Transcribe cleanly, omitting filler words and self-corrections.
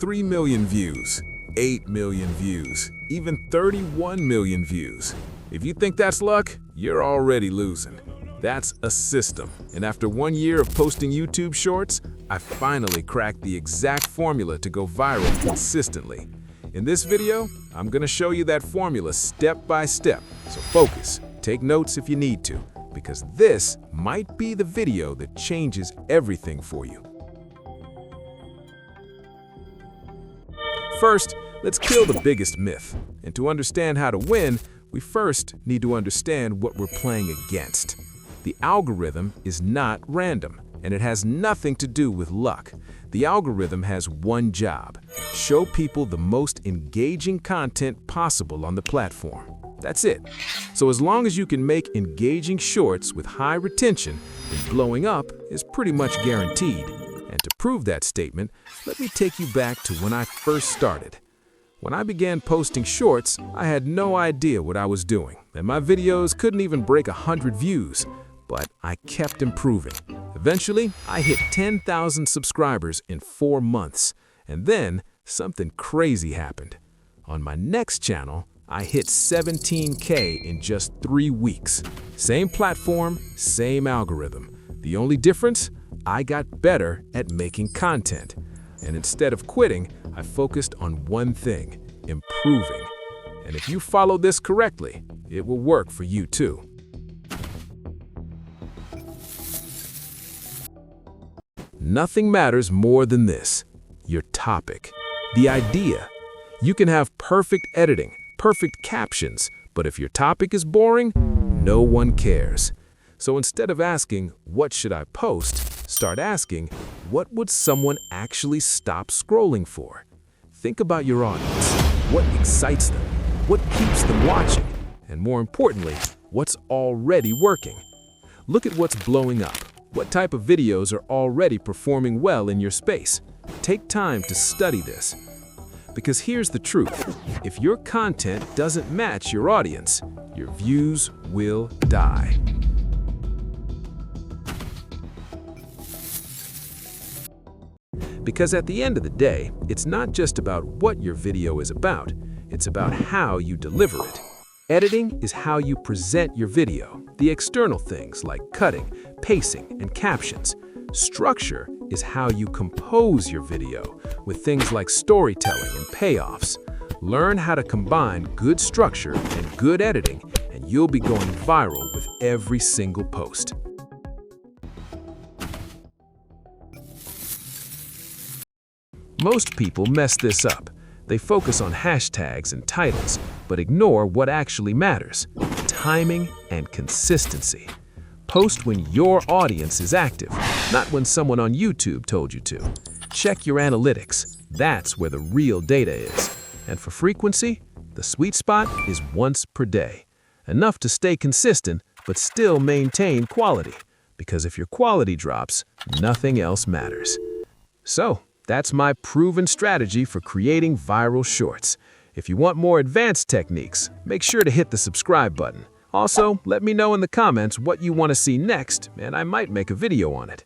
3 million views, 8 million views, even 31 million views. If you think that's luck, you're already losing. That's a system. And after 1 year of posting YouTube shorts, I finally cracked the exact formula to go viral consistently. In this video, I'm gonna show you that formula step by step. So focus, take notes if you need to, because this might be the video that changes everything for you. First, let's kill the biggest myth. And to understand how to win, we first need to understand what we're playing against. The algorithm is not random, and it has nothing to do with luck. The algorithm has one job: show people the most engaging content possible on the platform. That's it. So as long as you can make engaging shorts with high retention, then blowing up is pretty much guaranteed. And to prove that statement, let me take you back to when I first started. When I began posting shorts, I had no idea what I was doing, and my videos couldn't even break 100 views. But I kept improving. Eventually, I hit 10,000 subscribers in 4 months. And then, something crazy happened. On my next channel, I hit 17K in just 3 weeks. Same platform, same algorithm. The only difference? I got better at making content. And instead of quitting, I focused on one thing: improving. And if you follow this correctly, it will work for you too. Nothing matters more than this: your topic, the idea. You can have perfect editing, perfect captions, but if your topic is boring, no one cares. So instead of asking, "What should I post?" start asking, "What would someone actually stop scrolling for?" Think about your audience. What excites them? What keeps them watching? And more importantly, what's already working? Look at what's blowing up. What type of videos are already performing well in your space? Take time to study this. Because here's the truth: if your content doesn't match your audience, your views will die. Because at the end of the day, it's not just about what your video is about, it's about how you deliver it. Editing is how you present your video, the external things like cutting, pacing, and captions. Structure is how you compose your video, with things like storytelling and payoffs. Learn how to combine good structure and good editing, and you'll be going viral with every single post. Most people mess this up. They focus on hashtags and titles, but ignore what actually matters: timing and consistency. Post when your audience is active, not when someone on YouTube told you to. Check your analytics. That's where the real data is. And for frequency, the sweet spot is once per day. Enough to stay consistent, but still maintain quality. Because if your quality drops, nothing else matters. So, that's my proven strategy for creating viral shorts. If you want more advanced techniques, make sure to hit the subscribe button. Also, let me know in the comments what you want to see next, and I might make a video on it.